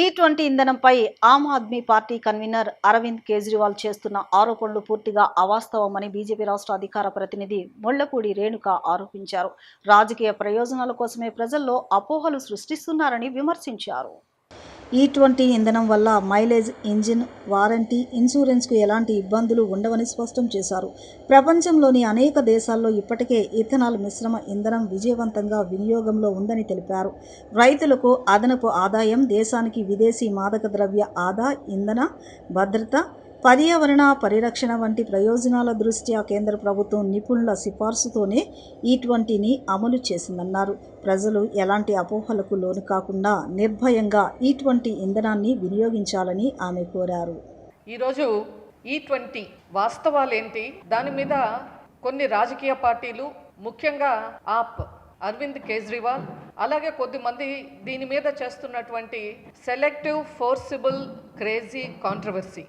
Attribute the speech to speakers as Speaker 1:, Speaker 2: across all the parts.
Speaker 1: ఈ20 ఇంధనంపై Aam Aadmi party convener Arvind Kejriwal చేస్తున్న ఆరోపణలు పూర్తిగా అవాస్తవమని బీజేపీ రాష్ట్ర అధికార ప్రతినిధి ముళ్లపూడి రేణుక ఆరోపించారు. రాజకీయ ప్రయోజనాల కోసమే ప్రజల్లో అపోహలు సృష్టిస్తున్నారని విమర్శించారు. ఈ20 ఇంధనం వల్ల మైలేజ్, ఇంజిన్ వారంటీ, ఇన్సూరెన్స్కు ఎలాంటి ఇబ్బందులు ఉండవని స్పష్టం చేశారు. ప్రపంచంలోని అనేక దేశాల్లో ఇప్పటికే ఇథనాల్ మిశ్రమ ఇంధనం విజయవంతంగా వినియోగంలో ఉందని తెలిపారు. రైతులకు అదనపు ఆదాయం, దేశానికి విదేశీ మాదక ద్రవ్య ఆదా, ఇంధన భద్రత, పర్యావరణ పరిరక్షణ వంటి ప్రయోజనాల దృష్ట్యా కేంద్ర ప్రభుత్వం నిపుణుల సిఫార్సుతోనే ఈ20ని అమలు చేసిందన్నారు. ప్రజలు ఎలాంటి అపోహలకు లోను కాకుండా నిర్భయంగా ఈ20 ఇంధనాన్ని వినియోగించాలని ఆమె కోరారు.
Speaker 2: ఈరోజు ఈ20 వాస్తవాలేంటి, దాని మీద కొన్ని రాజకీయ పార్టీలు, ముఖ్యంగా ఆప్ అరవింద్ కేజ్రీవాల్, అలాగే కొద్దిమంది దీని మీద చేస్తున్నటువంటి సెలెక్టివ్ ఫోర్సిబుల్ క్రేజీ కాంట్రవర్సీ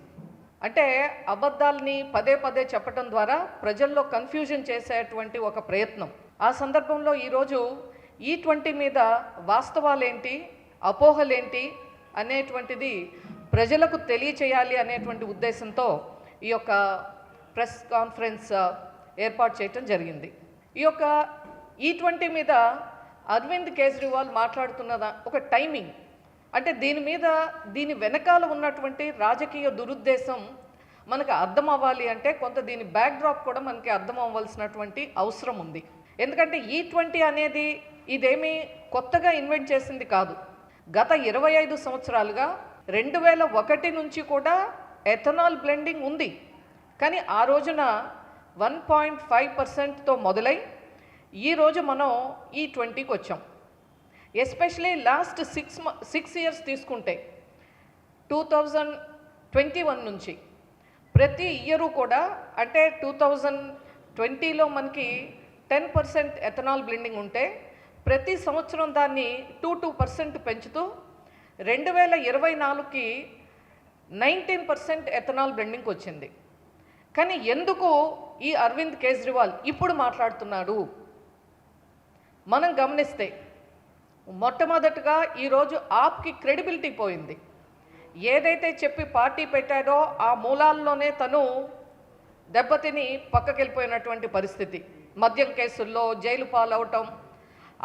Speaker 2: అంటే అబద్ధాలని పదే పదే చెప్పడం ద్వారా ప్రజల్లో కన్ఫ్యూజన్ చేసేటువంటి ఒక ప్రయత్నం. ఆ సందర్భంలో ఈరోజు ఈ20 మీద వాస్తవాలేంటి, అపోహలేంటి అనేటువంటిది ప్రజలకు తెలియచేయాలి అనేటువంటి ఉద్దేశంతో ఈ యొక్క ప్రెస్ కాన్ఫరెన్స్ ఏర్పాటు చేయటం జరిగింది. ఈ యొక్క ఈ20 మీద అరవింద్ కేజ్రీవాల్ మాట్లాడుతున్న ఒక టైమింగ్ అంటే దీని వెనకాల ఉన్నటువంటి రాజకీయ దురుద్దేశం మనకు అర్థం అవ్వాలి అంటే కొంత దీని బ్యాక్డ్రాప్ కూడా మనకి అర్థం అవ్వాల్సినటువంటి అవసరం ఉంది. ఎందుకంటే ఈ20 అనేది ఇదేమీ కొత్తగా ఇన్వెంట్ చేసింది కాదు. గత 25 సంవత్సరాలుగా 2001 నుంచి కూడా ఎథనాల్ బ్లెండింగ్ ఉంది. కానీ ఆ రోజున 1.5%తో మొదలై ఈరోజు మనం ఈ20కి వచ్చాం. ఎస్పెషలీ లాస్ట్ 6 ఇయర్స్ తీసుకుంటే 2021 నుంచి ప్రతి ఇయరు కూడా అంటే 2020లో మనకి 10% ఎథనాల్ బ్లెండింగ్ ఉంటే ప్రతి సంవత్సరం దాన్ని 2% పెంచుతూ 2024కి 19% ఎథనాల్ బ్లెండింగ్కి వచ్చింది. కానీ ఎందుకు ఈ అరవింద్ కేజ్రీవాల్ ఇప్పుడు మాట్లాడుతున్నాడు మనం గమనిస్తే, మొట్టమొదటిగా ఈరోజు ఆప్కి క్రెడిబిలిటీ పోయింది. ఏదైతే చెప్పి పార్టీ పెట్టాడో ఆ మూలాల్లోనే తను దెబ్బతిని పక్కకెళ్ళిపోయినటువంటి పరిస్థితి. మద్యం కేసుల్లో జైలు పాలవటం,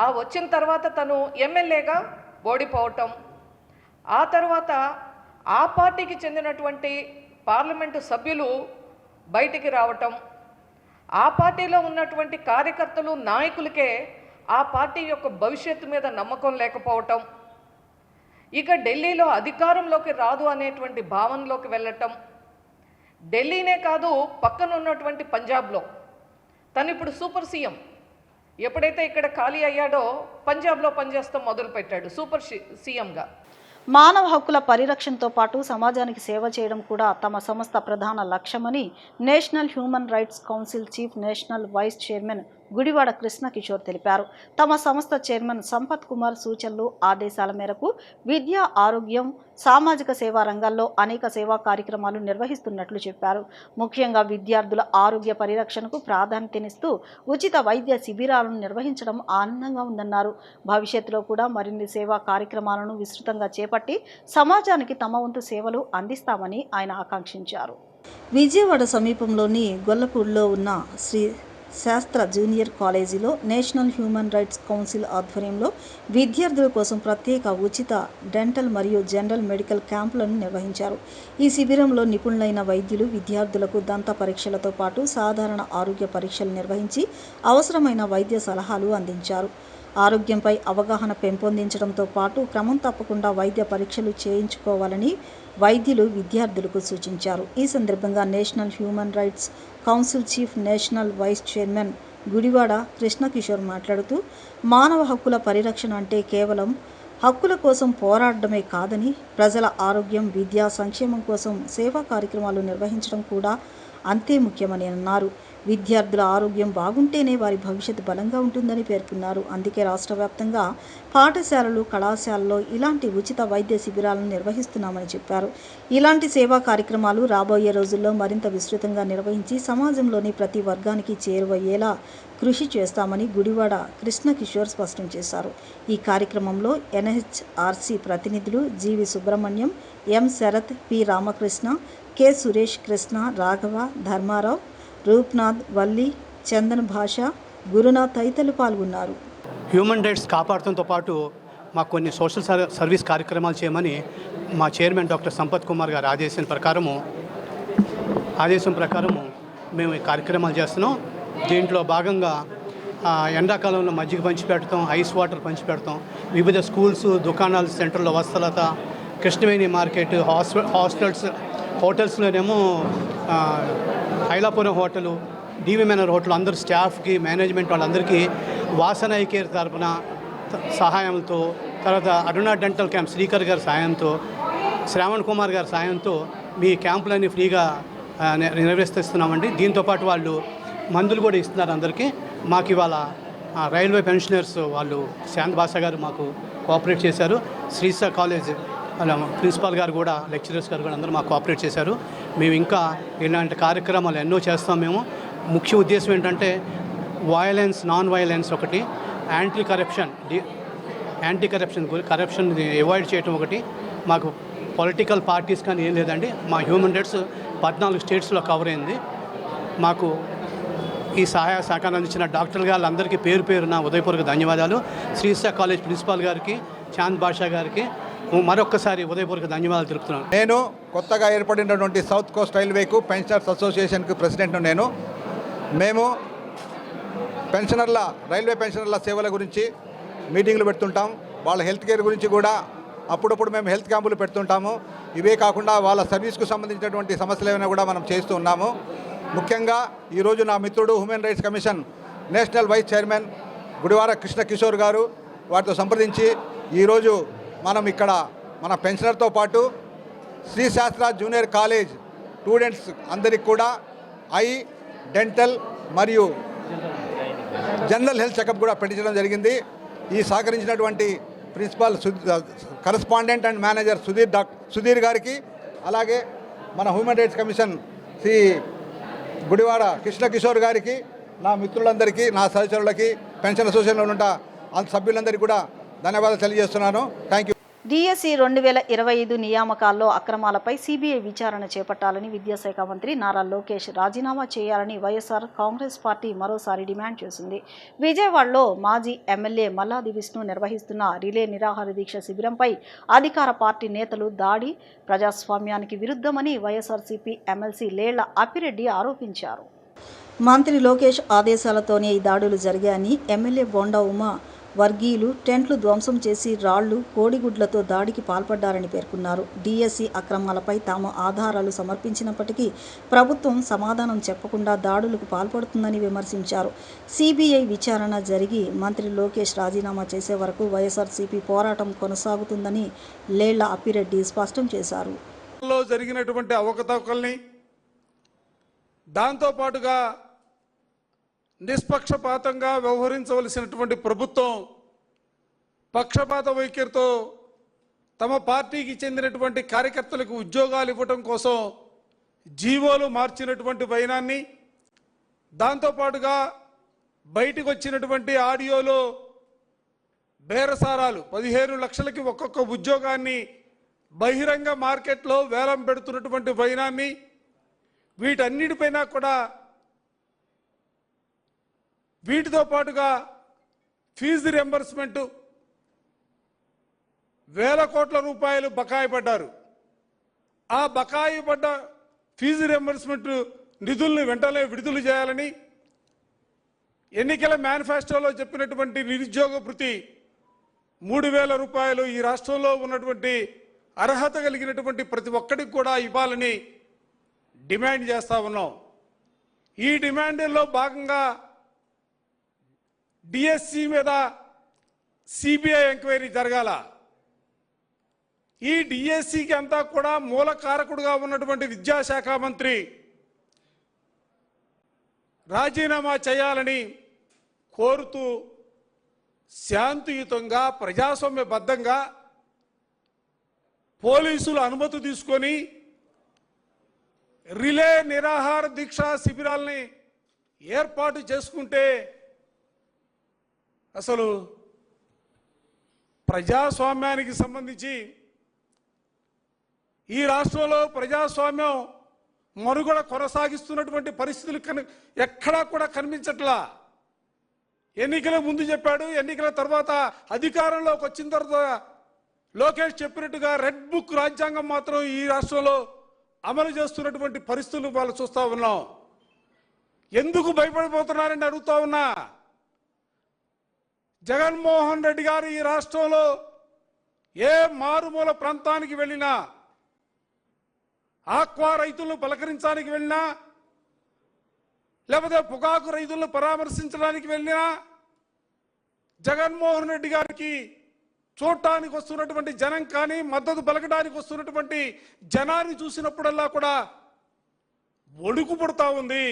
Speaker 2: ఆ వచ్చిన తర్వాత తను ఎమ్మెల్యేగా ఓడిపోవటం, ఆ తర్వాత ఆ పార్టీకి చెందినటువంటి పార్లమెంటు సభ్యులు బయటికి రావటం, ఆ పార్టీలో ఉన్నటువంటి కార్యకర్తలు, నాయకులకే ఆ పార్టీ యొక్క భవిష్యత్తు మీద నమ్మకం లేకపోవటం, ఇక ఢిల్లీలో అధికారంలోకి రాదు అనేటువంటి భావనలోకి వెళ్ళటం, ఢిల్లీనే కాదు పక్కన ఉన్నటువంటి పంజాబ్లో తను ఇప్పుడు సూపర్ సీఎం, ఎప్పుడైతే ఇక్కడ ఖాళీ అయ్యాడో పంజాబ్లో పనిచేస్తాం మొదలుపెట్టాడు సూపర్ సీఎంగా.
Speaker 1: మానవ హక్కుల పరిరక్షణతో పాటు సమాజానికి సేవ చేయడం కూడా తమ సంస్థ ప్రధాన లక్ష్యమని national human rights council chief national vice chairman Gudivada Krishnakishore తెలిపారు. తమ సంస్థ చైర్మన్ సంపత్ కుమార్ సూచనలు, ఆదేశాల మేరకు విద్య, ఆరోగ్యం, సామాజిక సేవా రంగాల్లో అనేక సేవా కార్యక్రమాలు నిర్వహిస్తున్నట్లు చెప్పారు. ముఖ్యంగా విద్యార్థుల ఆరోగ్య పరిరక్షణకు ప్రాధాన్యతనిస్తూ ఉచిత వైద్య శిబిరాలను నిర్వహించడం ఆనందంగా ఉందన్నారు. భవిష్యత్తులో కూడా మరిన్ని సేవా కార్యక్రమాలను విస్తృతంగా చేపట్టి సమాజానికి తమ వంతు సేవలు అందిస్తామని ఆయన ఆకాంక్షించారు. విజయవాడ సమీపంలోని గొల్లపూడిలో ఉన్న శ్రీ శాస్త్ర జూనియర్ కాలేజీలో నేషనల్ హ్యూమన్ రైట్స్ కౌన్సిల్ ఆధ్వర్యంలో విద్యార్థుల కోసం ప్రత్యేక ఉచిత డెంటల్ మరియు జనరల్ మెడికల్ క్యాంపులను నిర్వహించారు. ఈ శిబిరంలో నిపుణులైన వైద్యులు విద్యార్థులకు దంత పరీక్షలతో పాటు సాధారణ ఆరోగ్య పరీక్షలు నిర్వహించి అవసరమైన వైద్య సలహాలు అందించారు. ఆరోగ్యంపై అవగాహన పెంపొందించడంతో పాటు క్రమం తప్పకుండా వైద్య పరీక్షలు చేయించుకోవాలని వైద్యులు విద్యార్థులకు సూచించారు. ఈ సందర్భంగా national human rights council chief national vice chairman Gudivada Krishnakishore మాట్లాడుతూ, మానవ హక్కుల పరిరక్షణ అంటే కేవలం హక్కుల కోసం పోరాడమే కాదని, ప్రజల ఆరోగ్యం, విద్యా సంక్షేమం కోసం సేవా కార్యక్రమాలు నిర్వహించడం కూడా అంతే ముఖ్యమని అన్నారు. విద్యార్థుల ఆరోగ్యం బాగుంటేనే వారి భవిష్యత్తు బలంగా ఉంటుందని పేర్కొన్నారు. అందుకే రాష్ట్ర వ్యాప్తంగా పాఠశాలలు, కళాశాలలో ఇలాంటి ఉచిత వైద్య శిబిరాలను నిర్వహిస్తున్నామని చెప్పారు. ఇలాంటి సేవా కార్యక్రమాలు రాబోయే రోజుల్లో మరింత విస్తృతంగా నిర్వహించి సమాజంలోని ప్రతి వర్గానికి చేరువయ్యేలా కృషి చేస్తామని గుడివాడ కృష్ణకిషోర్ స్పష్టం చేశారు. ఈ కార్యక్రమంలో ఎన్హెచ్ఆర్సీ ప్రతినిధులు జీవి సుబ్రహ్మణ్యం, ఎం శరత్, పి రామకృష్ణ, కె సురేష్ కృష్ణ, రాఘవ, ధర్మారావు, రూప్నాథ్, వల్లి, చందన్ భాష, గురునాథ్ తదితరులు పాల్గొన్నారు.
Speaker 3: హ్యూమన్ రైట్స్ కాపాడటంతో పాటు మాకు కొన్ని సోషల్ సర్వీస్ కార్యక్రమాలు చేయమని మా చైర్మన్ డాక్టర్ సంపత్ కుమార్ గారి ఆదేశం ప్రకారము మేము ఈ కార్యక్రమాలు చేస్తున్నాం. దీంట్లో భాగంగా ఎండాకాలంలో మజ్జిగ పంచిపెడతాం, ఐస్ వాటర్ పంచిపెడతాం, వివిధ స్కూల్స్, దుకాణాలు, సెంటర్లో వస్తలత, కృష్ణవేణి మార్కెట్, హోటల్స్లోనేమో ఐలాపురం హోటలు, డివి మేనర్ హోటల్ అందరు స్టాఫ్కి, మేనేజ్మెంట్ వాళ్ళందరికీ వాసన ఐ కేర్ తరపున సహాయంతో, తర్వాత అరుణ డెంటల్ క్యాంప్ శ్రీకర్ గారి సాయంతో, శ్రావణ్ కుమార్ గారి సాయంతో మీ క్యాంపులన్నీ ఫ్రీగా నిర్వహిస్తున్నామండి. దీంతోపాటు వాళ్ళు మందులు కూడా ఇస్తున్నారు అందరికీ. మాకు ఇవాళ రైల్వే పెన్షనర్స్ వాళ్ళు శాంత్ భాష గారు మాకు కోఆపరేట్ చేశారు. శ్రీసా కాలేజ్ వాళ్ళ ప్రిన్సిపాల్ గారు కూడా, లెక్చరర్స్ గారు కూడా అందరూ మాకు కోఆపరేట్ చేశారు. మేము ఇంకా ఇలాంటి కార్యక్రమాలు ఎన్నో చేస్తాం. మేము ముఖ్య ఉద్దేశం ఏంటంటే నాన్ వైలెన్స్ ఒకటి, కరప్షన్ అవాయిడ్ చేయటం ఒకటి. మాకు పొలిటికల్ పార్టీస్ కానీ ఏం లేదండి. మా హ్యూమన్ రైట్స్ 14 స్టేట్స్లో కవర్ అయింది. మాకు ఈ సహాయ సహకారం అందించిన డాక్టర్ గారందరికీ పేరు పేరున ఉదయపూర్వక ధన్యవాదాలు. శ్రీసా కాలేజ్ ప్రిన్సిపాల్ గారికి, చాంద్ బాషా గారికి మరొక్కసారి ఉదయపూర్వక ధన్యవాదాలు తెలుపుతున్నాను.
Speaker 4: నేను కొత్తగా ఏర్పడినటువంటి సౌత్ కోస్ట్ రైల్వేకు పెన్షనర్స్ అసోసియేషన్కు ప్రెసిడెంట్ను నేను. మేము రైల్వే పెన్షనర్ల సేవల గురించి మీటింగ్లు పెడుతుంటాం. వాళ్ళ హెల్త్ కేర్ గురించి కూడా అప్పుడప్పుడు మేము హెల్త్ క్యాంపులు పెడుతుంటాము. ఇవే కాకుండా వాళ్ళ సర్వీస్కు సంబంధించినటువంటి సమస్యలు ఏమైనా కూడా మనం చేస్తూ ఉన్నాము. ముఖ్యంగా ఈరోజు నా మిత్రుడు human rights commission national vice chairman Gudivada Krishnakishore గారు వారితో సంప్రదించి ఈరోజు మనం ఇక్కడ మన పెన్షనర్తో పాటు శ్రీ శాస్త్ర జూనియర్ కాలేజ్ స్టూడెంట్స్ అందరికి కూడా ఐ, డెంటల్ మరియు జనరల్ హెల్త్ చెకప్ కూడా పెట్టించడం జరిగింది. ఈ సహకరించినటువంటి principal correspondent and manager Sudheer గారికి, అలాగే మన human rights commission Shri Gudivada Krishnakishore గారికి, నా మిత్రులందరికీ, నా సహచరులకి, పెన్షన్ అసోసియేషన్లో ఉన్న సభ్యులందరికీ కూడా ధన్యవాదాలు తెలియజేస్తున్నాను. Thank you.
Speaker 1: డిఎస్సి 2025 నియామకాల్లో అక్రమాలపై సిబిఐ విచారణ చేపట్టాలని విద్యాశాఖ మంత్రి నారా లోకేష్ రాజీనామా చేయాలని వైఎస్ఆర్ కాంగ్రెస్ పార్టీ మరోసారి డిమాండ్ చేసింది. విజయవాడలో మాజీ ఎమ్మెల్యే మల్లాది విష్ణు నిర్వహిస్తున్న రిలే నిరాహార దీక్ష శిబిరంపై అధికార పార్టీ నేతలు దాడి ప్రజాస్వామ్యానికి విరుద్ధమని వైఎస్ఆర్సీపీ ఎమ్మెల్సీ లేళ్ల అప్పిరెడ్డి ఆరోపించారు. మంత్రి లోకేష్ ఆదేశాలతోనే ఈ దాడులు జరిగాయని ఎమ్మెల్యే బొండా ఉమా వర్గీయులు టెంట్లు ధ్వంసం చేసి రాళ్లు, కోడిగుడ్లతో దాడికి పాల్పడ్డారని పేర్కొన్నారు. డిఎస్సి అక్రమాలపై తాము ఆధారాలు సమర్పించినప్పటికీ ప్రభుత్వం సమాధానం చెప్పకుండా దాడులకు పాల్పడుతుందని విమర్శించారు. సిబిఐ విచారణ జరిగి మంత్రి లోకేష్ రాజీనామా చేసే వరకు వైఎస్ఆర్సీపీ పోరాటం కొనసాగుతుందని లేళ్ల అప్పిరెడ్డి స్పష్టం చేశారు.
Speaker 5: జరిగినటువంటి అవకతవకల్ని, దాంతోపాటుగా నిష్పక్షపాతంగా వ్యవహరించవలసినటువంటి ప్రభుత్వం పక్షపాత వైఖరితో తమ పార్టీకి చెందినటువంటి కార్యకర్తలకు ఉద్యోగాలు ఇవ్వటం కోసం జీవోలు మార్చినటువంటి వైనాన్ని, దాంతోపాటుగా బయటకు వచ్చినటువంటి ఆడియోలో బేరసారాలు 15 లక్షలకి ఒక్కొక్క ఉద్యోగాన్ని బహిరంగ మార్కెట్లో వేలం పెడుతున్నటువంటి వైనాన్ని, వీటన్నిటిపైన కూడా వీటితో పాటుగా ఫీజు రియంబర్స్మెంట్ వేల కోట్ల రూపాయలు బకాయి పడ్డారు. ఆ బకాయి పడ్డ ఫీజు రియంబర్స్మెంట్ నిధుల్ని వెంటనే విడుదల చేయాలని, ఎన్నికల మేనిఫెస్టోలో చెప్పినటువంటి నిరుద్యోగ భృతి 3,000 రూపాయలు ఈ రాష్ట్రంలో ఉన్నటువంటి అర్హత కలిగినటువంటి ప్రతి ఒక్కరికి కూడా ఇవ్వాలని డిమాండ్ చేస్తూ ఉన్నాం. ఈ డిమాండ్లో భాగంగా డిఎస్సి మీద సిబిఐ ఎంక్వైరీ జరగాల. ఈ డిఎస్సికి అంతా కూడా మూల కారకుడుగా ఉన్నటువంటి విద్యాశాఖ మంత్రి రాజీనామా చేయాలని కోరుతూ శాంతియుతంగా ప్రజాస్వామ్యబద్ధంగా పోలీసులు అనుమతి తీసుకొని రిలే నిరాహార దీక్ష శిబిరాల్ని ఏర్పాటు చేసుకుంటే అసలు ప్రజాస్వామ్యానికి సంబంధించి ఈ రాష్ట్రంలో ప్రజాస్వామ్యం మనుగడ కొనసాగిస్తున్నటువంటి పరిస్థితులు ఎక్కడా కూడా కనిపించట్లా. ఎన్నికల ముందు చెప్పాడు, ఎన్నికల తర్వాత అధికారంలోకి వచ్చిన తర్వాత లోకేష్ చెప్పినట్టుగా రెడ్ బుక్ రాజ్యాంగం మాత్రం ఈ రాష్ట్రంలో అమలు చేస్తున్నటువంటి పరిస్థితులు వాళ్ళు చూస్తూ ఉన్నాం. ఎందుకు భయపడిపోతున్నారని అడుగుతా ఉన్నా. జగన్మోహన్ రెడ్డి గారు ఈ రాష్ట్రంలో ఏ మారుమూల ప్రాంతానికి వెళ్ళినా, ఆక్వా రైతులను పలకరించడానికి వెళ్ళినా, లేకపోతే పొగాకు రైతులను పరామర్శించడానికి వెళ్ళినా, జగన్మోహన్ రెడ్డి గారికి చూడటానికి వస్తున్నటువంటి జనం కానీ, మద్దతు పలకడానికి వస్తున్నటువంటి జనాన్ని చూసినప్పుడల్లా కూడా వణుకు పుడతా ఉంది.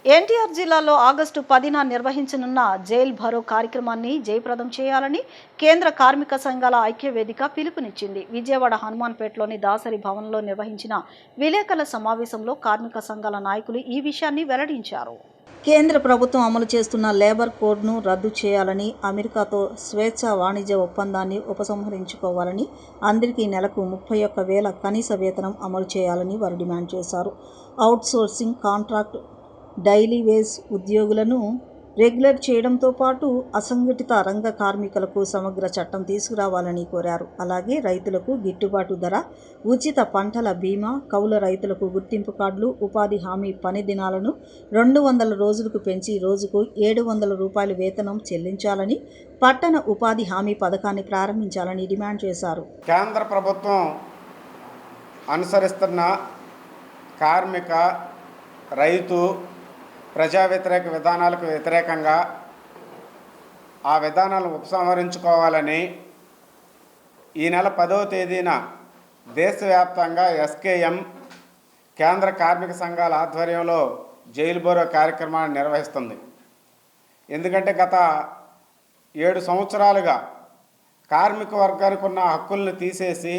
Speaker 1: ఎన్టీఆర్ జిల్లాలో ఆగస్టు 10న నిర్వహించనున్న జైల్ భరో కార్యక్రమాన్ని జయప్రదం చేయాలని కేంద్ర కార్మిక సంఘాల ఐక్యవేదిక పిలుపునిచ్చింది. విజయవాడ హనుమాన్పేటలోని దాసరి భవన్లో నిర్వహించిన విలేకరుల సమావేశంలో కార్మిక సంఘాల నాయకులు ఈ విషయాన్ని వెల్లడించారు. కేంద్ర ప్రభుత్వం అమలు చేస్తున్న లేబర్ కోడ్ను రద్దు చేయాలని, అమెరికాతో స్వేచ్ఛ వాణిజ్య ఒప్పందాన్ని ఉపసంహరించుకోవాలని, అందరికీ నెలకు 31,000 కనీస వేతనం అమలు చేయాలని వారు డిమాండ్ చేశారు. అవుట్సోర్సింగ్, కాంట్రాక్ట్, డైలీ వేజ్ ఉద్యోగులను రెగ్యులర్ చేయడంతో పాటు అసంఘటిత రంగ కార్మికులకు సమగ్ర చట్టం తీసుకురావాలని కోరారు. అలాగే రైతులకు గిట్టుబాటు ధర, ఉచిత పంటల బీమా, కౌలు రైతులకు గుర్తింపు కార్డులు, ఉపాధి హామీ పని దినాలను 200 రోజులకు పెంచి రోజుకు 700 రూపాయల వేతనం చెల్లించాలని, పట్టణ ఉపాధి హామీ పథకాన్ని ప్రారంభించాలని డిమాండ్ చేశారు.
Speaker 6: కేంద్ర ప్రభుత్వం అనుసరిస్తున్న కార్మిక, రైతు, ప్రజా వ్యతిరేక విధానాలకు వ్యతిరేకంగా ఆ విధానాలను ఉపసంహరించుకోవాలని ఈ నెల 10వ తేదీన దేశవ్యాప్తంగా ఎస్కేఎం కేంద్ర కార్మిక సంఘాల ఆధ్వర్యంలో జైలు బోరో కార్యక్రమాన్ని నిర్వహిస్తుంది. ఎందుకంటే గత 7 సంవత్సరాలుగా కార్మిక వర్గానికి ఉన్న హక్కుల్ని తీసేసి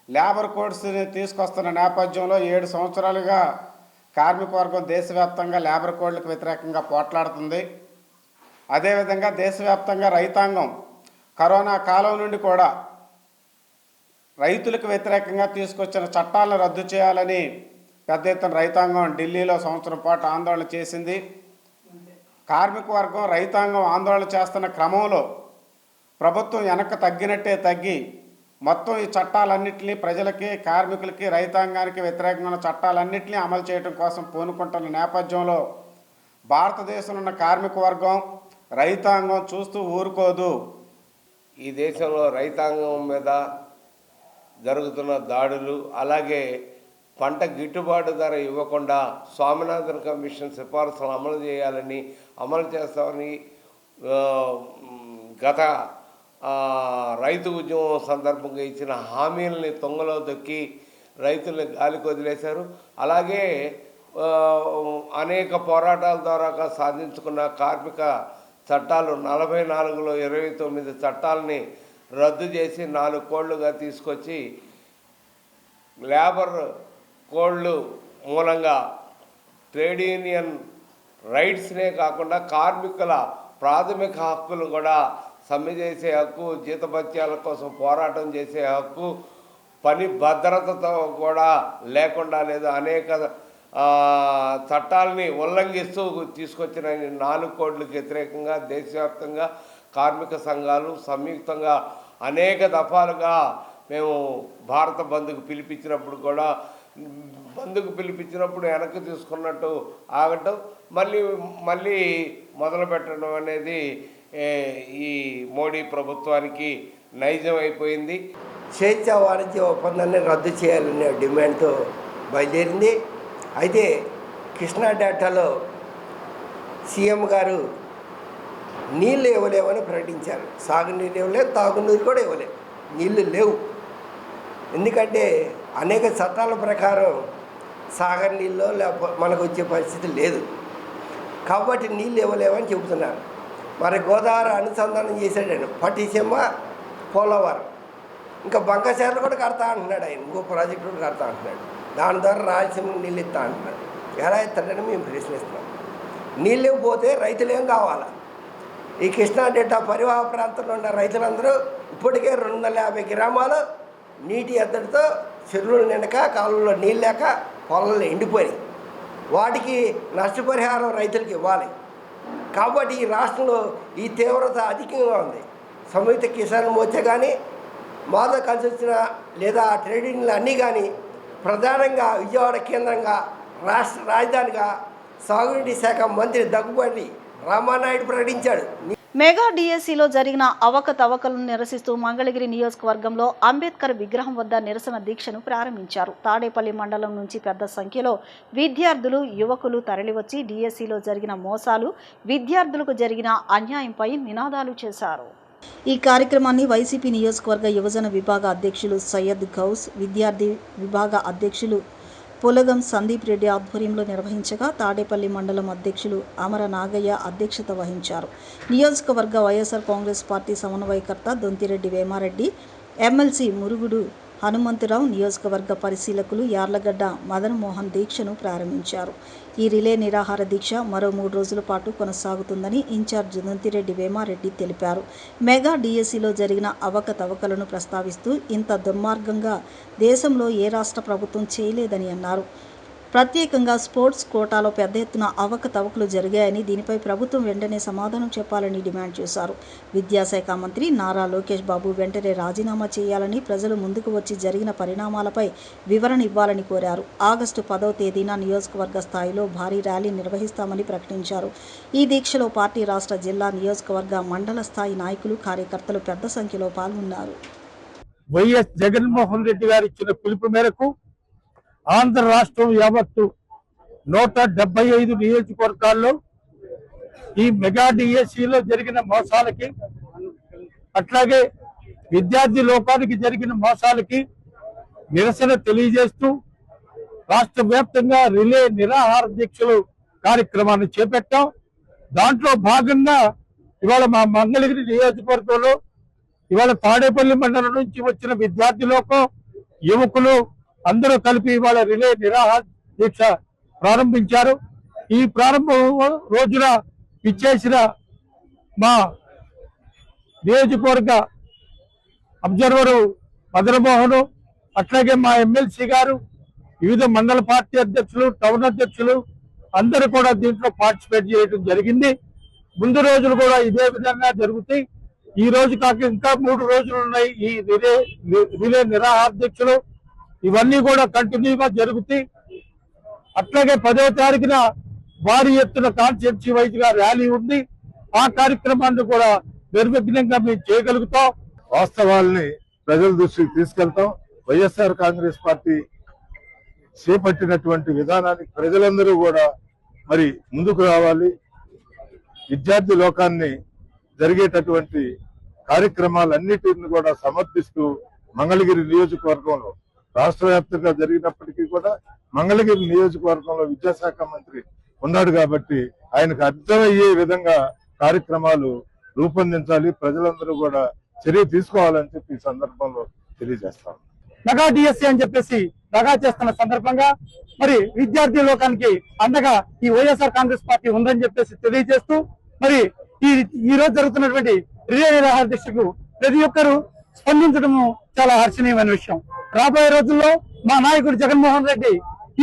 Speaker 6: లేబర్ కోడ్స్ని తీసుకొస్తున్న నేపథ్యంలో 7 సంవత్సరాలుగా కార్మిక వర్గం దేశవ్యాప్తంగా లేబర్ కోడ్లకు వ్యతిరేకంగా పోట్లాడుతుంది. అదేవిధంగా దేశవ్యాప్తంగా రైతాంగం కరోనా కాలం నుండి కూడా రైతులకు వ్యతిరేకంగా తీసుకొచ్చిన చట్టాలను రద్దు చేయాలని పెద్ద ఎత్తున రైతాంగం ఢిల్లీలో సంవత్సరం పాటు ఆందోళన చేసింది. కార్మిక వర్గం, రైతాంగం ఆందోళన చేస్తున్న క్రమంలో ప్రభుత్వం వెనక్కి తగ్గినట్టే తగ్గి మొత్తం ఈ చట్టాలన్నింటినీ ప్రజలకి, కార్మికులకి, రైతాంగానికి వ్యతిరేకంగా ఉన్న చట్టాలన్నింటినీ అమలు చేయడం కోసం పూనుకుంటున్న నేపథ్యంలో భారతదేశంలో ఉన్న కార్మిక వర్గం, రైతాంగం చూస్తూ ఊరుకోదు.
Speaker 7: ఈ దేశంలో రైతాంగం మీద జరుగుతున్న దాడులు, అలాగే పంట గిట్టుబాటు ధర ఇవ్వకుండా స్వామినాథన్ కమిషన్ సిఫారసులు అమలు చేస్తామని గత రైతు ఉద్యమం సందర్భంగా ఇచ్చిన హామీలని తొంగలో దొక్కి రైతుల్ని గాలికి వదిలేశారు. అలాగే అనేక పోరాటాల ద్వారా సాధించుకున్న కార్మిక చట్టాలు 44లో 29 చట్టాలని రద్దు చేసి 4 కోడ్లుగా తీసుకొచ్చి లేబర్ కోడ్లు మూలంగా ట్రేడ్ యూనియన్ రైట్స్నే కాకుండా కార్మికుల ప్రాథమిక హక్కులు కూడా సమ్మె చేసే హక్కు, జీతభత్యాల కోసం పోరాటం చేసే హక్కు, పని భద్రతతో కూడా లేకుండా లేదు అనేక చట్టాలని ఉల్లంఘిస్తూ తీసుకొచ్చిన 4 కోడ్లకు వ్యతిరేకంగా దేశవ్యాప్తంగా కార్మిక సంఘాలు సంయుక్తంగా అనేక దఫాలుగా మేము భారత బంద్కు పిలిపించినప్పుడు వెనక్కి తీసుకున్నట్టు ఆగటం, మళ్ళీ మొదలు పెట్టడం అనేది ఈ మోడీ ప్రభుత్వానికి నైజం అయిపోయింది.
Speaker 8: స్వేచ్ఛ వాణిజ్య ఒప్పందాన్ని రద్దు చేయాలనే డిమాండ్తో బయలుదేరింది. అయితే కృష్ణా డెల్టాలో సీఎం గారు నీళ్ళు ఇవ్వలేవని ప్రకటించారు. సాగునీరు ఇవ్వలేదు, తాగునీరు కూడా ఇవ్వలేదు, నీళ్ళు లేవు. ఎందుకంటే అనేక చట్టాల ప్రకారం సాగర్ నీళ్ళు లేకపోతే మనకు వచ్చే పరిస్థితి లేదు. కాబట్టి నీళ్ళు ఇవ్వలేవని చెబుతున్నారు. మరి గోదావరి అనుసంధానం చేశాడు ఆయన, పట్టిసీమ పోలవరం, ఇంకా బంకచెర్లు కూడా కడతా అంటున్నాడు ఆయన, ఇంకో ప్రాజెక్టు కూడా కడతా అంటున్నాడు. దాని ద్వారా రాయలసీమకు నీళ్ళు ఇస్తా అంటున్నాడు. ఎలా ఇస్తాడని మేము ప్రశ్నిస్తున్నాం. నీళ్ళు ఇవ్వకపోతే రైతులు ఏం కావాలా? ఈ కృష్ణా డెల్టా పరివాహ ప్రాంతంలో ఉన్న రైతులందరూ ఇప్పటికే 250 గ్రామాలు నీటి ఎద్దడితో చెరువులు నిండక, కాలువలో నీళ్ళు లేక పొలాలు ఎండిపోయి, వాటికి నష్టపరిహారం రైతులకు ఇవ్వాలి. కాబట్టి ఈ రాష్ట్రంలో ఈ తీవ్రత అధికంగా ఉంది. సంయుక్త కిసాన్ మోర్చా కానీ, మాతో కలిసి వచ్చిన లేదా ట్రేడ్ యూనియన్లు అన్నీ కానీ ప్రధానంగా విజయవాడ కేంద్రంగా రాష్ట్ర రాజధానిగా సాగునీటి శాఖ మంత్రి దగ్గుబాటి రామానాయుడు ప్రకటించాడు.
Speaker 1: మెగా డిఎస్సిలో జరిగిన అవకతవకలను నిరసిస్తూ మంగళగిరి నియోజకవర్గంలో అంబేద్కర్ విగ్రహం వద్ద నిరసన దీక్షను ప్రారంభించారు. తాడేపల్లి మండలం నుంచి పెద్ద సంఖ్యలో విద్యార్థులు, యువకులు తరలివచ్చి డిఎస్సిలో జరిగిన మోసాలు, విద్యార్థులకు జరిగిన అన్యాయంపై నినాదాలు చేశారు. ఈ కార్యక్రమాన్ని వైసీపీ నియోజకవర్గ యువజన విభాగ అధ్యక్షులు సయ్యద్ గౌస్, విద్యార్థి విభాగ అధ్యక్షులు పొలగం సందీప్ రెడ్డి ఆధ్వర్యంలో నిర్వహించగా తాడేపల్లి మండలం అధ్యక్షులు అమర నాగయ్య అధ్యక్షత వహించారు. నియోజకవర్గ వైఎస్ఆర్ కాంగ్రెస్ పార్టీ సమన్వయకర్త దొంతిరెడ్డి వేమారెడ్డి, ఎమ్మెల్సీ మురుగుడు హనుమంతరావు, నియోజకవర్గ పరిశీలకులు యార్లగడ్డ మదన్ మోహన్ దీక్షను ప్రారంభించారు. ఈ రిలే నిరాహార దీక్ష మరో 3 రోజుల పాటు కొనసాగుతుందని ఇన్ఛార్జ్ దొంతిరెడ్డి వేమారెడ్డి తెలిపారు. మెగా డిఎస్సిలో జరిగిన అవకతవకలను ప్రస్తావిస్తూ ఇంత దుర్మార్గంగా దేశంలో ఏ రాష్ట్ర ప్రభుత్వం చేయలేదని అన్నారు. ప్రత్యేకంగా స్పోర్ట్స్ కోటాలో పెద్ద ఎత్తున అవకతవకలు జరిగాయని, దీనిపై ప్రభుత్వం వెంటనే సమాధానం చెప్పాలని డిమాండ్ చేశారు. విద్యాశాఖ మంత్రి నారా లోకేష్ బాబు వెంటనే రాజీనామా చేయాలని, ప్రజలు ముందుకు వచ్చి జరిగిన పరిణామాలపై వివరణ ఇవ్వాలని కోరారు. ఆగస్టు 10వ తేదీన నియోజకవర్గ స్థాయిలో భారీ ర్యాలీ నిర్వహిస్తామని ప్రకటించారు. ఈ దీక్షలో పార్టీ రాష్ట్ర, జిల్లా, నియోజకవర్గ, మండల స్థాయి నాయకులు, కార్యకర్తలు పెద్ద సంఖ్యలో పాల్గొన్నారు.
Speaker 9: వైఎస్ జగన్మోహన్ రెడ్డి గారు ఇచ్చిన పిలుపు మేరకు ఆంధ్ర రాష్ట్రం యావత్తు 175 నియోజకవర్గాల్లో ఈ మెగా డిఎస్సిలో జరిగిన మోసాలకి, అట్లాగే విద్యార్థి లోకానికి జరిగిన మోసాలకి నిరసన తెలియజేస్తూ రాష్ట్ర వ్యాప్తంగా రిలే నిరాహార దీక్షలు కార్యక్రమాన్ని చేపట్టాం. దాంట్లో భాగంగా ఇవాళ మా మంగళగిరి నియోజకవర్గంలో ఇవాళ తాడేపల్లి మండలం నుంచి వచ్చిన విద్యార్థి లోకం, యువకులు అందరూ కలిపి ఇవాళ రిలే నిరాహార దీక్ష ప్రారంభించారు. ఈ ప్రారంభం రోజున ఇచ్చేసిన మా నియోజకవర్గ అబ్జర్వరు మదనమోహను, అట్లాగే మా ఎమ్మెల్సీ గారు, వివిధ మండల పార్టీ అధ్యక్షులు, టౌన్ అధ్యక్షులు అందరూ కూడా దీంట్లో పార్టిసిపేట్ చేయడం జరిగింది. ముందు రోజులు కూడా ఇదే విధంగా జరుగుతాయి. ఈ రోజు కాక ఇంకా 3 రోజులు ఉన్నాయి ఈ రిలే నిరాహార దీక్షలు. ఇవన్నీ కూడా కంటిన్యూగా జరుగుతాయి. అట్లాగే 10వ తారీఖున భారీ ఎత్తున కాన్స్టిట్యూన్సీ వైజ్ గా ర్యాలీ ఉంది. ఆ కార్యక్రమాన్ని కూడా నిర్విఘ్నంగా మేము చేయగలుగుతాం.
Speaker 10: వాస్తవాల్ని ప్రజల దృష్టికి తీసుకెళ్తాం. వైఎస్ఆర్ కాంగ్రెస్ పార్టీ చేపట్టినటువంటి విధానానికి ప్రజలందరూ కూడా మరి ముందుకు రావాలి. విద్యార్థి లోకాన్ని జరిగేటటువంటి కార్యక్రమాలన్నిటిని కూడా సమర్థిస్తూ మంగళగిరి నియోజకవర్గంలో రాష్ట్ర వ్యాప్తంగా జరిగినప్పటికీ కూడా మంగళగిరి నియోజకవర్గంలో విద్యాశాఖ మంత్రి ఉన్నాడు కాబట్టి ఆయనకు అర్థమయ్యే విధంగా కార్యక్రమాలు రూపొందించాలి. ప్రజలందరూ కూడా చర్య తీసుకోవాలని చెప్పి ఈ సందర్భంలో తెలియజేస్తాం.
Speaker 9: మెగా డిఎస్సి అని చెప్పేసి దగా చేస్తున్న సందర్భంగా మరి విద్యార్థి లోకానికి అండగా ఈ వైఎస్ఆర్ కాంగ్రెస్ పార్టీ ఉందని చెప్పేసి తెలియజేస్తూ మరి ఈ రోజు జరుగుతున్నటువంటి రిలే నిరాహార దీక్షకు ప్రతి ఒక్కరూ స్పందించడము చాలా హర్షణీయమైన విషయం. రాబోయే రోజుల్లో మా నాయకుడు జగన్మోహన్ రెడ్డి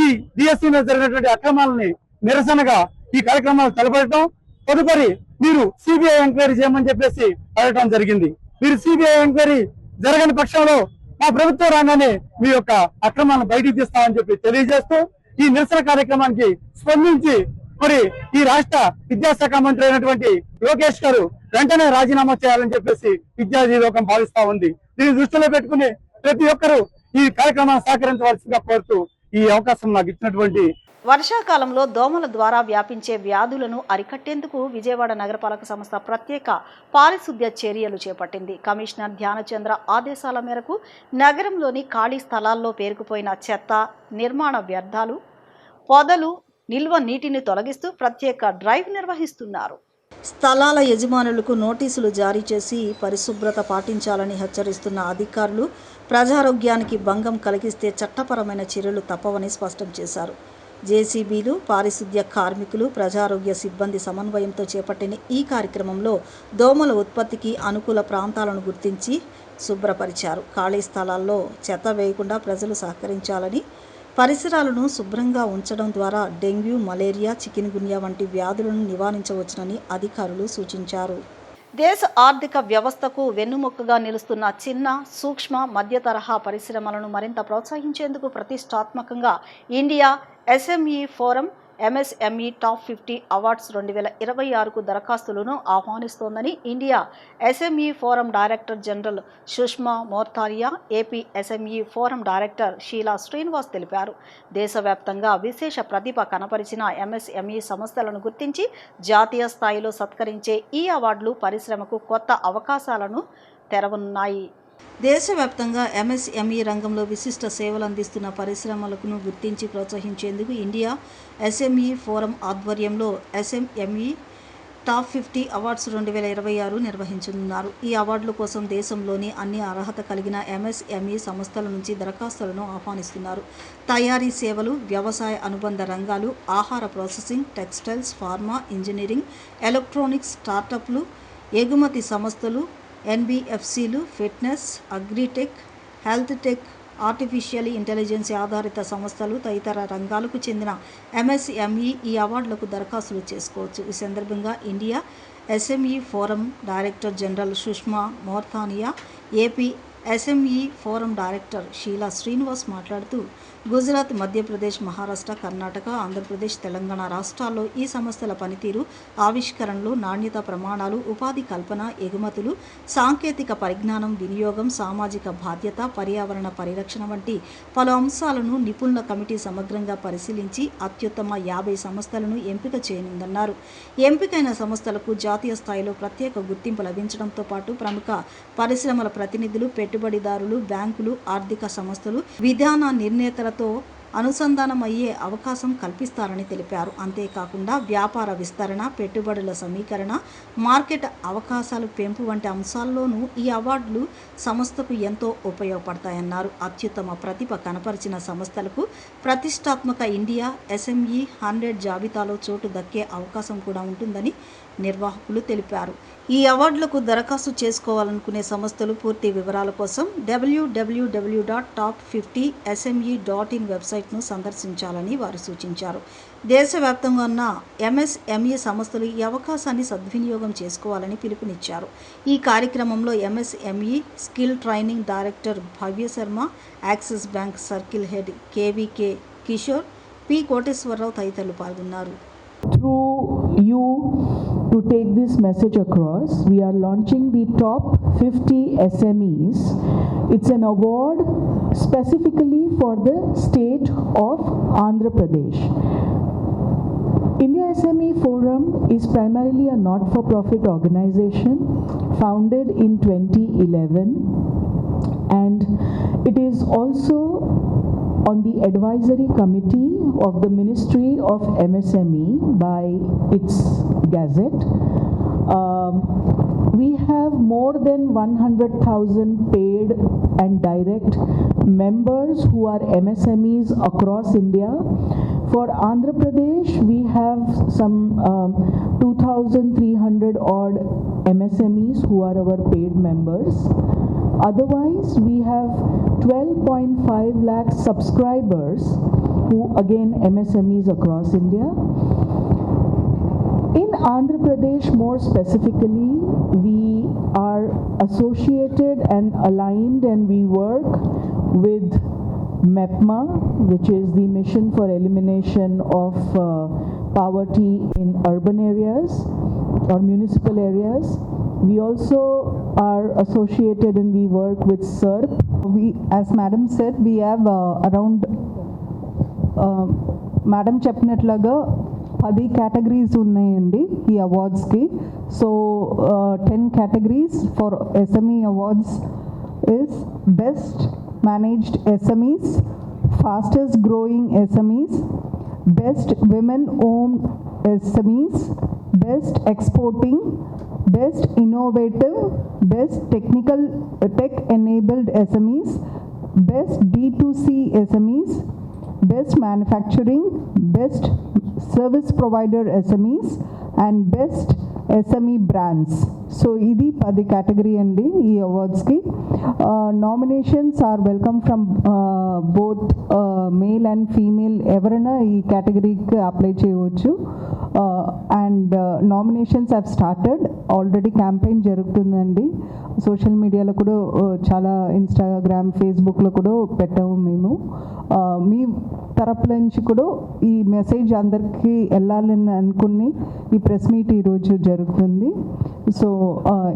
Speaker 9: ఈ డిఎస్సి మీద జరిగినటువంటి అక్రమాలని నిరసనగా ఈ కార్యక్రమాలు తలపెట్టడం, తదుపరి మీరు సిబిఐ ఎంక్వైరీ చేయమని చెప్పేసి అడగడం జరిగింది. మీరు సిబిఐ ఎంక్వైరీ జరగని పక్షంలో మా ప్రభుత్వం రాగానే మీ యొక్క అక్రమాలను బయటికి తీస్తామని చెప్పి తెలియజేస్తూ ఈ నిరసన కార్యక్రమానికి స్పందించి మరి ఈ రాష్ట్ర విద్యాశాఖ మంత్రి అయినటువంటి లోకేష్ గారు వెంటనే రాజీనామా చేయాలని చెప్పేసి విద్యార్థి లోకం భావిస్తా ఉంది. దీన్ని దృష్టిలో పెట్టుకుని ప్రతి ఒక్కరూ ఈ కార్యక్రమాన్ని సహకరించవలసిందిగా కోరుతూ ఈ అవకాశం నాకు ఇచ్చినటువంటి.
Speaker 1: వర్షాకాలంలో దోమల ద్వారా వ్యాపించే వ్యాధులను అరికట్టేందుకు విజయవాడ నగరపాలక సంస్థ ప్రత్యేక పారిశుద్ధ్య చర్యలు చేపట్టింది. కమిషనర్ ధ్యానచంద్ర ఆదేశాల మేరకు నగరంలోని ఖాళీ స్థలాల్లో పేరుకుపోయిన చెత్త, నిర్మాణ వ్యర్థాలు, పొదలు, నిల్వ నీటిని తొలగిస్తూ ప్రత్యేక డ్రైవ్ నిర్వహిస్తున్నారు. స్థలాల యజమానులకు నోటీసులు జారీ చేసి పరిశుభ్రత పాటించాలని హెచ్చరిస్తున్న అధికారులు ప్రజారోగ్యానికి భంగం కలిగిస్తే చట్టపరమైన చర్యలు తప్పవని స్పష్టం చేశారు. జేసీబీలు, పారిశుద్ధ్య కార్మికులు, ప్రజారోగ్య సిబ్బంది సమన్వయంతో చేపట్టిన ఈ కార్యక్రమంలో దోమల ఉత్పత్తికి అనుకూల ప్రాంతాలను గుర్తించి శుభ్రపరిచారు. ఖాళీ స్థలాల్లో చెత్త వేయకుండా ప్రజలు సహకరించాలని, పరిసరాలను శుభ్రంగా ఉంచడం ద్వారా డెంగ్యూ, మలేరియా, చికెన్గున్యా వంటి వ్యాధులను నివారించవచ్చునని అధికారులు సూచించారు. దేశ ఆర్థిక వ్యవస్థకు వెన్నుముక్కగా నిలుస్తున్న చిన్న, సూక్ష్మ, మధ్య తరహా పరిశ్రమలను మరింత ప్రోత్సహించేందుకు ప్రతిష్టాత్మకంగా India SME forum MSME top 50 awards 2026కు దరఖాస్తులను ఆహ్వానిస్తోందని India SME forum director general Sushma Mortaria, AP SME forum director Sheela Srinivas తెలిపారు. దేశవ్యాప్తంగా విశేష ప్రతిభ కనపరిచిన MSME సంస్థలను గుర్తించి జాతీయ స్థాయిలో సత్కరించే ఈ అవార్డులు పరిశ్రమకు కొత్త అవకాశాలను తెరవనున్నాయి. దేశవ్యాప్తంగా MSME రంగంలో విశిష్ట సేవలు అందిస్తున్న పరిశ్రమలను గుర్తించి ప్రోత్సహించేందుకు ఇండియా ఎస్ఎంఈ ఫోరం ఆధ్వర్యంలో ఎస్ఎంఈ టాప్ 50 అవార్డ్స్ 2026 నిర్వహించనున్నారు. ఈ అవార్డుల కోసం దేశంలోని అన్ని అర్హత కలిగిన MSME సంస్థల నుంచి దరఖాస్తులను ఆహ్వానిస్తున్నారు. తయారీ సేవలు, వ్యవసాయ అనుబంధ రంగాలు, ఆహార processing, textiles, pharma, engineering, electronics, స్టార్టప్లు, ఎగుమతి సంస్థలు, NBFCలు, fitness, agritech, health tech, artificial intelligence ఆధారిత సంస్థలు తదితర రంగాలకు చెందిన MSME ఈ అవార్డులకు దరఖాస్తులు చేసుకోవచ్చు. ఈ సందర్భంగా India SME forum director general Sushma Mortania, AP SME forum director Sheela Srinivas మాట్లాడుతూ గుజరాత్, మధ్యప్రదేశ్, మహారాష్ట్ర, కర్ణాటక, ఆంధ్రప్రదేశ్, తెలంగాణ రాష్ట్రాల్లో ఈ సంస్థల పనితీరు, ఆవిష్కరణలు, నాణ్యత ప్రమాణాలు, ఉపాధి కల్పన, ఎగుమతులు, సాంకేతిక పరిజ్ఞానం, వినియోగం, సామాజిక బాధ్యత, పర్యావరణ పరిరక్షణ వంటి పలు అంశాలను నిపుణుల కమిటీ సమగ్రంగా పరిశీలించి అత్యుత్తమ 50 సంస్థలను ఎంపిక చేయనుందన్నారు. ఎంపికైన సంస్థలకు జాతీయ స్థాయిలో ప్రత్యేక గుర్తింపు లభించడంతో పాటు ప్రముఖ పరిశ్రమల ప్రతినిధులు, పెట్టుబడిదారులు, బ్యాంకులు, ఆర్థిక సంస్థలు, విధాన నిర్ణేతలతో అనుసంధానమయ్యే అవకాశం కల్పిస్తారని తెలిపారు. అంతేకాకుండా వ్యాపార విస్తరణ, పెట్టుబడుల సమీకరణ, మార్కెట్ అవకాశాలు పెంపు వంటి అంశాల్లోనూ ఈ అవార్డులు సంస్థకు ఎంతో ఉపయోగపడతాయన్నారు. అత్యుత్తమ ప్రతిభ కనపరిచిన సంస్థలకు ప్రతిష్టాత్మక ఇండియా SME 100 జాబితాలో చోటు దక్కే అవకాశం కూడా ఉంటుందని నిర్వాహకులు తెలిపారు. ఈ అవార్డులకు దరఖాస్తు చేసుకోవాలనుకునే సంస్థలు పూర్తి వివరాల కోసం www.top50sme.in వెబ్సైట్ను సందర్శించాలని వారు సూచించారు. దేశవ్యాప్తంగా ఉన్న MSME సంస్థలు ఈ అవకాశాన్ని సద్వినియోగం చేసుకోవాలని పిలుపునిచ్చారు. ఈ కార్యక్రమంలో MSME skill training director Bhavya Sharma, Axis bank circle head KVK Kishore, P Koteswara Rao తదితరులు పాల్గొన్నారు.
Speaker 11: Through you to take this message across, we are launching the top 50 SMEs. It's an award specifically for the state of Andhra Pradesh. India SME Forum is primarily a not-for-profit organization founded in 2011, and it is also on the advisory committee of the Ministry of MSME by its gazette. We have more than 100,000 paid and direct members who are MSMEs across India. For Andhra Pradesh, we have some 2,300 odd MSMEs who are our paid members. Otherwise, we have 12.5 lakh subscribers who again MSMEs across India. In Andhra Pradesh more specifically, we are associated and aligned and we work with MEPMA, which is the Mission for Elimination of Poverty in Urban Areas or Municipal Areas. We also are associated and we work with SERP.
Speaker 12: We, as Madam said, we have around Madam చెప్పినట్లుగా 10 categories ఉన్నాయండి ఈ అవార్డ్స్కి. So 10 categories for SME awards is Best Managed SMEs, Fastest Growing SMEs, Best Women-Owned SMEs, Best Exporting, Best Innovative, Best Tech-Enabled SMEs, Best D2C SMEs, Best Manufacturing, Best Service Provider SMEs, and Best SME Brands. So, ఇది 10 category అండి ఈ అవార్డ్స్కి. Nominations are welcome from both male and female, ఎవరైనా ఈ కేటగిరీకి apply చేయవచ్చు. And nominations have started, already campaign జరుగుతుందండి. Social మీడియాలో కూడా చాలా ఇన్స్టాగ్రామ్, ఫేస్బుక్లో కూడా పెట్టాము మేము. మీ తరపు నుంచి కూడా ఈ మెసేజ్ అందరికీ వెళ్ళాలని అనుకుని ఈ ప్రెస్ మీట్ ఈరోజు జరుగుతుంది. సో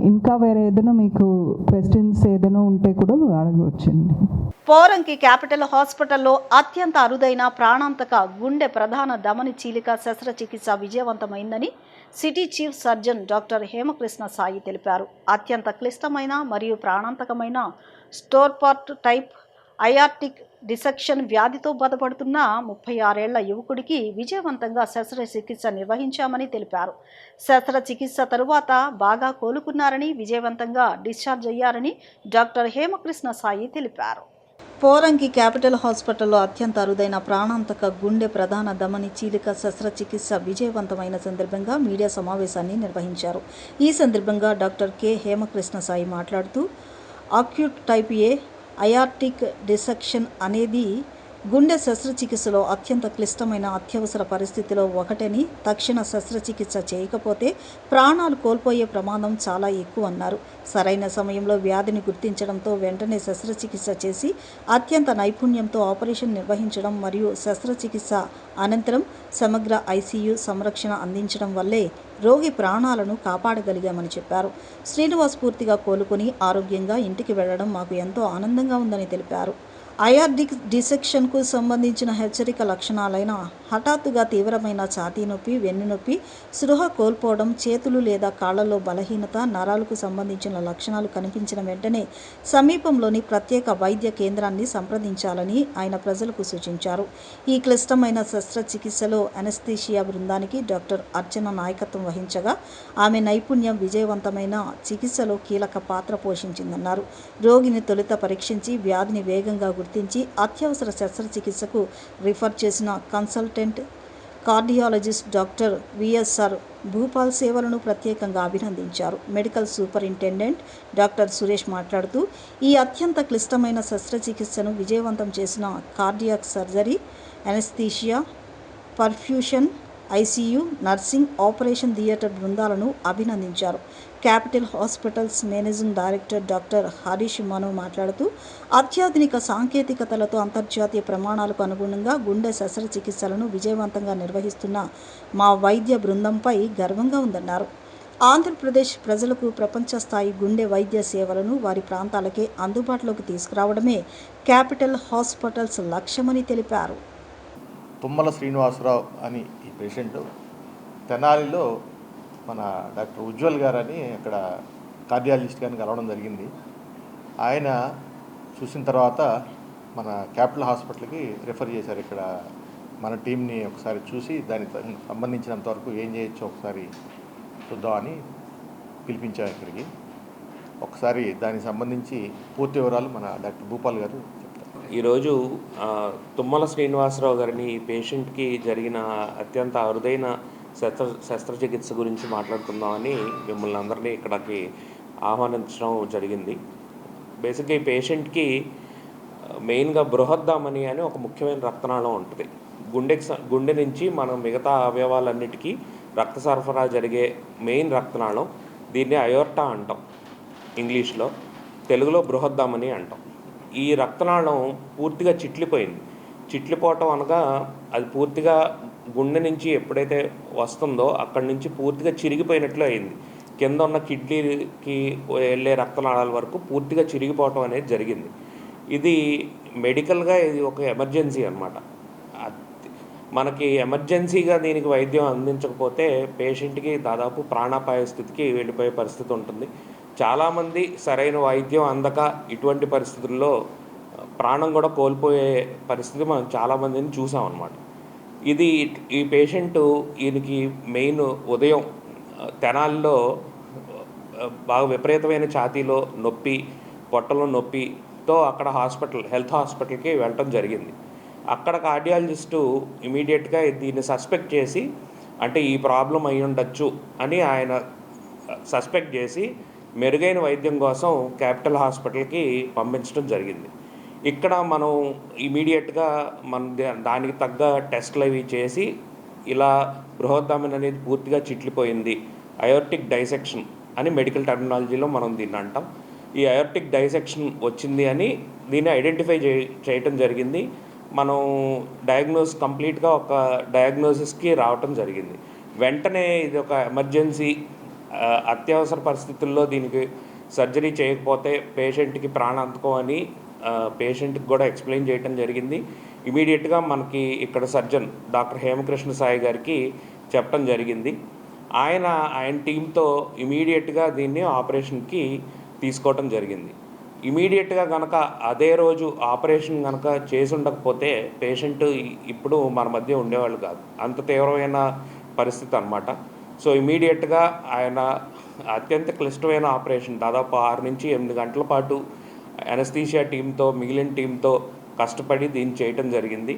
Speaker 12: ఇంకా వేరే ఏదైనా మీకు క్వశ్చన్స్ ఏదైనా ఉంటే కూడా అడగవచ్చండి.
Speaker 1: పోరంకి క్యాపిటల్ హాస్పిటల్లో అత్యంత అరుదైన ప్రాణాంతక గుండె ప్రధాన ధమని చీలిక శస్త్రచికిత్స విజయవంతమైందని city chief surgeon doctor Hemakrishna Sai తెలిపారు. అత్యంత క్లిష్టమైన మరియు ప్రాణాంతకమైన స్టోర్పార్ట్ టైప్ అయార్టిక్ డిసెక్షన్ వ్యాధితో బాధపడుతున్న 36 ఏళ్ల యువకుడికి విజయవంతంగా శస్త్రచికిత్స నిర్వహించామని తెలిపారు. శస్త్రచికిత్స తరువాత బాగా కోలుకున్నారని, విజయవంతంగా డిశ్చార్జ్ అయ్యారని డాక్టర్ హేమకృష్ణ సాయి తెలిపారు. పోరంకి క్యాపిటల్ హాస్పిటల్లో అత్యంత అరుదైన ప్రాణాంతక గుండె ప్రధాన ధమని చీలిక శస్త్రచికిత్స విజయవంతమైన సందర్భంగా మీడియా సమావేశాన్ని నిర్వహించారు. ఈ సందర్భంగా డాక్టర్ కె హేమకృష్ణ సాయి మాట్లాడుతూ, అక్యూట్ టైప్ ఏ అయార్టిక్ డిసెక్షన్ అనేది గుండె శస్త్రచికిత్సలో అత్యంత క్లిష్టమైన అత్యవసర పరిస్థితిలో ఒకటని, తక్షణ శస్త్రచికిత్స చేయకపోతే ప్రాణాలు కోల్పోయే ప్రమాదం చాలా ఎక్కువ అన్నారు. సరైన సమయంలో వ్యాధిని గుర్తించడంతో వెంటనే శస్త్రచికిత్స చేసి అత్యంత నైపుణ్యంతో ఆపరేషన్ నిర్వహించడం మరియు శస్త్రచికిత్స అనంతరం సమగ్ర ఐసీయూ సంరక్షణ అందించడం వల్లే రోగి ప్రాణాలను కాపాడగలిగామని చెప్పారు. శ్రీనివాస్ పూర్తిగా కోలుకొని ఆరోగ్యంగా ఇంటికి వెళ్లడం మాకు ఎంతో ఆనందంగా ఉందని తెలిపారు. అయార్టిక్ డిసెక్షన్కు సంబంధించిన హెచ్చరిక లక్షణాలైన హఠాత్తుగా తీవ్రమైన ఛాతీ నొప్పి, వెన్నునొప్పి, స్పృహ కోల్పోవడం, చేతులు లేదా కాళ్లలో బలహీనత, నరాలకు సంబంధించిన లక్షణాలు కనిపించిన వెంటనే సమీపంలోని ప్రత్యేక వైద్య కేంద్రాన్ని సంప్రదించాలని ఆయన ప్రజలకు సూచించారు. ఈ క్లిష్టమైన శస్త్రచికిత్సలో అనస్థీషియా బృందానికి డాక్టర్ అర్చన నాయకత్వం వహించగా ఆమె నైపుణ్యం విజయవంతమైన చికిత్సలో కీలక పాత్ర పోషించిందన్నారు. రోగిని తొలుత పరీక్షించి వ్యాధిని వేగంగా గుర్తించి అత్యవసర శస్త్రచికిత్సకు రిఫర్ చేసిన consultant cardiologist doctor VSR Bhupal సేవలను ప్రత్యేకంగా అభినందించారు. మెడికల్ సూపరింటెండెంట్ డాక్టర్ సురేష్ మాట్లాడుతూ, ఈ అత్యంత క్లిష్టమైన శస్త్రచికిత్సను విజయవంతం చేసిన cardiac surgery, anaesthesia, perfusion, ICU, nursing, operation theatre బృందాలను అభినందించారు. Capital hospitals managing director doctor Harish Manu మాట్లాడుతూ, అత్యాధునిక సాంకేతికతలతో అంతర్జాతీయ ప్రమాణాలకు అనుగుణంగా గుండె శస్త్రచికిత్సలను విజయవంతంగా నిర్వహిస్తున్న మా వైద్య బృందంపై గర్వంగా ఉందన్నారు. ఆంధ్రప్రదేశ్ ప్రజలకు ప్రపంచ స్థాయి గుండె వైద్య సేవలను వారి ప్రాంతాలకే అందుబాటులోకి తీసుకురావడమే క్యాపిటల్ హాస్పిటల్స్ లక్ష్యమని తెలిపారు.
Speaker 13: తుమ్మల శ్రీనివాసరావు అని ఈ పేషెంట్ తెనాలిలో మన డాక్టర్ ఉజ్వల్ గారని అక్కడ కార్డియాలజిస్ట్ గారిని కలవడం జరిగింది. ఆయన చూసిన తర్వాత మన క్యాపిటల్ హాస్పిటల్కి రిఫర్ చేశారు. ఇక్కడ మన టీంని ఒకసారి చూసి దానికి సంబంధించినంత వరకు ఏం చేయొచ్చో ఒకసారి చూద్దామని పిలిపించాం ఇక్కడికి. ఒకసారి దానికి సంబంధించి పూర్తి వివరాలు మన డాక్టర్ భూపాల్ గారు చెప్తారు.
Speaker 14: ఈరోజు తుమ్మల శ్రీనివాసరావు గారిని ఈ పేషెంట్కి జరిగిన అత్యంత అరుదైన శస్త్రచికిత్స గురించి మాట్లాడుకుందామని మిమ్మల్ని అందరినీ ఇక్కడికి ఆహ్వానించడం జరిగింది. బేసిక్గా ఈ పేషెంట్కి మెయిన్గా బృహద్ధామని అని ఒక ముఖ్యమైన రక్తనాళం ఉంటుంది. గుండె నుంచి మనం మిగతా అవయవాలన్నిటికీ రక్త సరఫరా జరిగే మెయిన్ రక్తనాళం. దీన్ని అయోర్టా అంటాం ఇంగ్లీష్లో, తెలుగులో బృహద్ధామని అంటాం. ఈ రక్తనాళం పూర్తిగా చిట్లిపోవటం అనగా అది పూర్తిగా గుండె నుంచి ఎప్పుడైతే వస్తుందో అక్కడి నుంచి పూర్తిగా చిరిగిపోయినట్లు అయింది. కింద ఉన్న కిడ్నీకి వెళ్ళే రక్తనాళాల వరకు పూర్తిగా చిరిగిపోవటం అనేది జరిగింది. ఇది మెడికల్గా ఇది ఒక ఎమర్జెన్సీ అన్నమాట. మనకి ఎమర్జెన్సీగా దీనికి వైద్యం అందించకపోతే పేషెంట్కి దాదాపు ప్రాణాపాయ స్థితికి వెళ్ళిపోయే పరిస్థితి ఉంటుంది. చాలామంది సరైన వైద్యం అందక ఇటువంటి పరిస్థితుల్లో ప్రాణం కూడా కోల్పోయే పరిస్థితి మనం చాలామందిని చూసామన్నమాట. ఇది ఈ పేషెంటు ఈయనకి మెయిన్ ఉదయం తెనాలిలో బాగా విపరీతమైన ఛాతీలో నొప్పి, పొట్టలో నొప్పితో అక్కడ హెల్త్ హాస్పిటల్కి వెళ్ళటం జరిగింది. అక్కడ కార్డియాలజిస్టు ఇమీడియట్గా దీన్ని సస్పెక్ట్ చేసి, అంటే ఈ ప్రాబ్లం అయి ఉండొచ్చు అని ఆయన సస్పెక్ట్ చేసి మెరుగైన వైద్యం కోసం క్యాపిటల్ హాస్పిటల్కి పంపించడం జరిగింది. ఇక్కడ మనం ఇమీడియట్గా దానికి తగ్గ టెస్ట్లు అవి చేసి ఇలా బృహద్ధామన్ అనేది పూర్తిగా చిట్లిపోయింది, అయోర్టిక్ డైసెక్షన్ అని మెడికల్ టెర్మినాలజీలో మనం దీన్ని అంటాం. ఈ అయోర్టిక్ డైసెక్షన్ వచ్చింది అని దీన్ని ఐడెంటిఫై చేయటం జరిగింది. మనం కంప్లీట్గా ఒక డయాగ్నోసిస్కి రావటం జరిగింది. వెంటనే ఇది ఒక ఎమర్జెన్సీ, అత్యవసర పరిస్థితుల్లో దీనికి సర్జరీ చేయకపోతే పేషెంట్కి ప్రాణాంతకం అని పేషెంట్కి కూడా ఎక్స్ప్లెయిన్ చేయటం జరిగింది. ఇమీడియట్గా మనకి ఇక్కడ సర్జన్ డాక్టర్ హేమకృష్ణ సాయి గారికి చెప్పడం జరిగింది. ఆయన టీంతో ఇమీడియట్గా దీన్ని ఆపరేషన్కి తీసుకోవటం జరిగింది. ఇమీడియట్గా కనుక అదే రోజు ఆపరేషన్ కనుక చేసి ఉండకపోతే పేషెంట్ ఇప్పుడు మన మధ్య ఉండేవాళ్ళు కాదు. అంత తీవ్రమైన పరిస్థితి అన్నమాట. సో ఇమీడియట్గా ఆయన అత్యంత క్లిష్టమైన ఆపరేషన్, దాదాపు 6 నుంచి 8 గంటల పాటు అనస్థీషియా టీంతో, మిగిలిన టీంతో కష్టపడి దీన్ని చేయటం జరిగింది.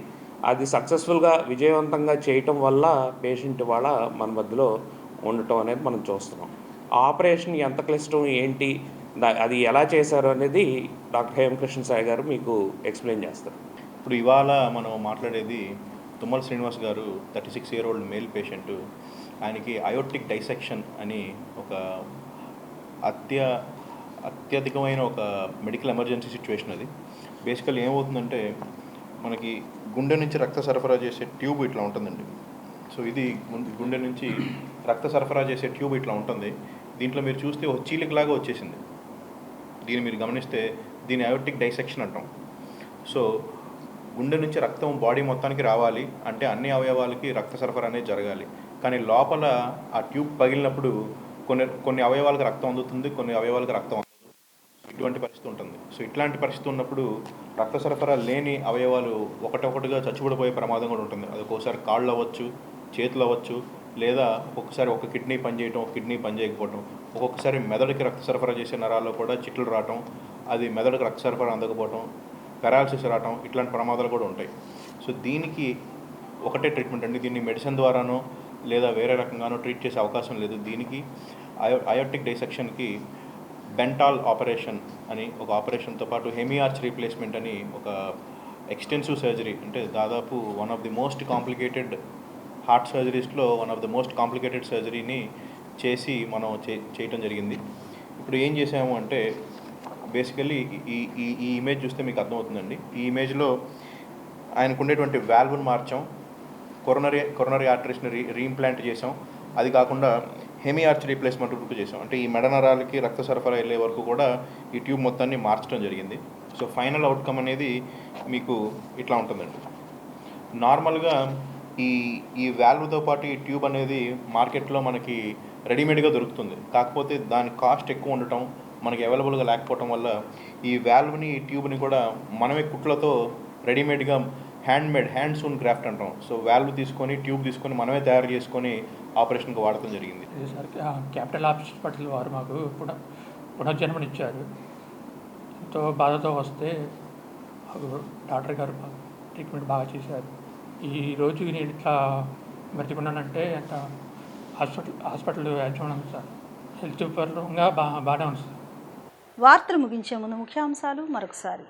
Speaker 14: అది సక్సెస్ఫుల్గా విజయవంతంగా చేయటం వల్ల పేషెంట్ ఇవాళ మన మధ్యలో ఉండటం అనేది మనం చూస్తున్నాం. ఆపరేషన్ ఎంత క్లిష్టం ఏంటి, అది ఎలా చేశారు అనేది డాక్టర్ హేమకృష్ణ సాయి గారు మీకు ఎక్స్ప్లెయిన్ చేస్తారు.
Speaker 13: ఇప్పుడు ఇవాళ మనం మాట్లాడేది తుమ్మల శ్రీనివాస్ గారు, 36 year old మేల్ పేషెంటు. ఆయనకి అయోర్టిక్ డైసెక్షన్ అని ఒక అత్యధికమైన ఒక మెడికల్ ఎమర్జెన్సీ సిచ్యువేషన్. అది బేసికల్ ఏమవుతుందంటే, మనకి గుండె నుంచి రక్త సరఫరా చేసే ట్యూబ్ ఇట్లా ఉంటుందండి. సో ఇది గుండె నుంచి రక్త సరఫరా చేసే ట్యూబ్ ఇట్లా ఉంటుంది. దీంట్లో మీరు చూస్తే ఒక చీలికలాగా వచ్చేసింది. దీన్ని మీరు గమనిస్తే దీన్ని అయోర్టిక్ డైసెక్షన్ అంటాం. సో గుండె నుంచి రక్తం బాడీ మొత్తానికి రావాలి అంటే అన్ని అవయవాలకి రక్త సరఫరా అనేది జరగాలి. కానీ లోపల ఆ ట్యూబ్ పగిలినప్పుడు కొన్ని అవయవాలకు రక్తం అందుతుంది, కొన్ని అవయవాలకు రక్తం అందదు. ఇటువంటి పరిస్థితి ఉంటుంది. సో ఇట్లాంటి పరిస్థితి ఉన్నప్పుడు రక్త సరఫరా లేని అవయవాలు ఒకటొకటిగా చచ్చిపడిపోయే ప్రమాదం కూడా ఉంటుంది. అది ఒక్కోసారి కాళ్ళు అవ్వచ్చు, చేతులు అవ్వచ్చు, లేదా ఒక్కొక్కసారి ఒక కిడ్నీ పనిచేయటం, ఒక కిడ్నీ పనిచేయకపోవటం, ఒక్కొక్కసారి మెదడుకి రక్త సరఫరా చేసే నరాల్లో కూడా చిట్లు రావటం, అది మెదడుకి రక్త సరఫరా అందకపోవటం, పెరాలసిస్ రావటం, ఇట్లాంటి ప్రమాదాలు కూడా ఉంటాయి. సో దీనికి ఒకటే ట్రీట్మెంట్ అండి. దీన్ని మెడిసిన్ ద్వారానో లేదా వేరే రకంగానో ట్రీట్ చేసే అవకాశం లేదు. దీనికి అయోర్టిక్ డైసెక్షన్కి బెంటాల్ ఆపరేషన్ అని ఒక ఆపరేషన్తో పాటు హెమియార్చ్ రీప్లేస్మెంట్ అని ఒక ఎక్స్టెన్సివ్ సర్జరీ, అంటే దాదాపు one of the most complicated heart సర్జరీస్లో one of the most complicated సర్జరీని చేసి మనం చేయటం జరిగింది. ఇప్పుడు ఏం చేసాము అంటే, బేసికల్లీ ఈ ఇమేజ్ చూస్తే మీకు అర్థమవుతుందండి. ఈ ఇమేజ్లో ఆయనకు ఉండేటువంటి వాల్వ్ని మార్చాం, కొరోనరీ ఆర్టరీస్ని రీఇంప్లాంట్ చేసాం. అది కాకుండా హెమియార్చ్ రీప్లేస్మెంట్ కూడా చేసాం. అంటే ఈ మెడ నరాలకి రక్త సరఫరా వెళ్ళే వరకు కూడా ఈ ట్యూబ్ మొత్తాన్ని మార్చడం జరిగింది. సో ఫైనల్ అవుట్కమ్ అనేది మీకు ఇట్లా ఉంటుందండి. నార్మల్గా ఈ వాల్వ్తో పాటు ఈ ట్యూబ్ అనేది మార్కెట్లో మనకి రెడీమేడ్గా దొరుకుతుంది. కాకపోతే దాని కాస్ట్ ఎక్కువ ఉండటం, మనకి అవైలబుల్గా లేకపోవటం వల్ల ఈ వాల్వ్ని, ఈ ట్యూబ్ని కూడా మనమే కుట్లతో రెడీమేడ్గా హ్యాండ్ సూన్ గ్రాఫ్ట్ అంటాం. సో వాల్వ్ తీసుకొని, ట్యూబ్ తీసుకొని మనమే తయారు చేసుకొని ఆపరేషన్కి వాడటం జరిగింది.
Speaker 15: క్యాపిటల్ హాస్పిటల్ వారు మాకు పునర్జన్మనిచ్చారు. ఎంతో బాధతో వస్తే డాక్టర్ గారు ట్రీట్మెంట్ బాగా చేశారు. ఈరోజు నేను ఇట్లా బ్రతికున్నానంటే అంత హాస్పిటల్ యాజమాన్యం సార్ హెల్త్ పరంగా బాగానే ఉంది సార్.
Speaker 1: వార్తలు ముగించే ముందు ముఖ్యాంశాలు మరొకసారి.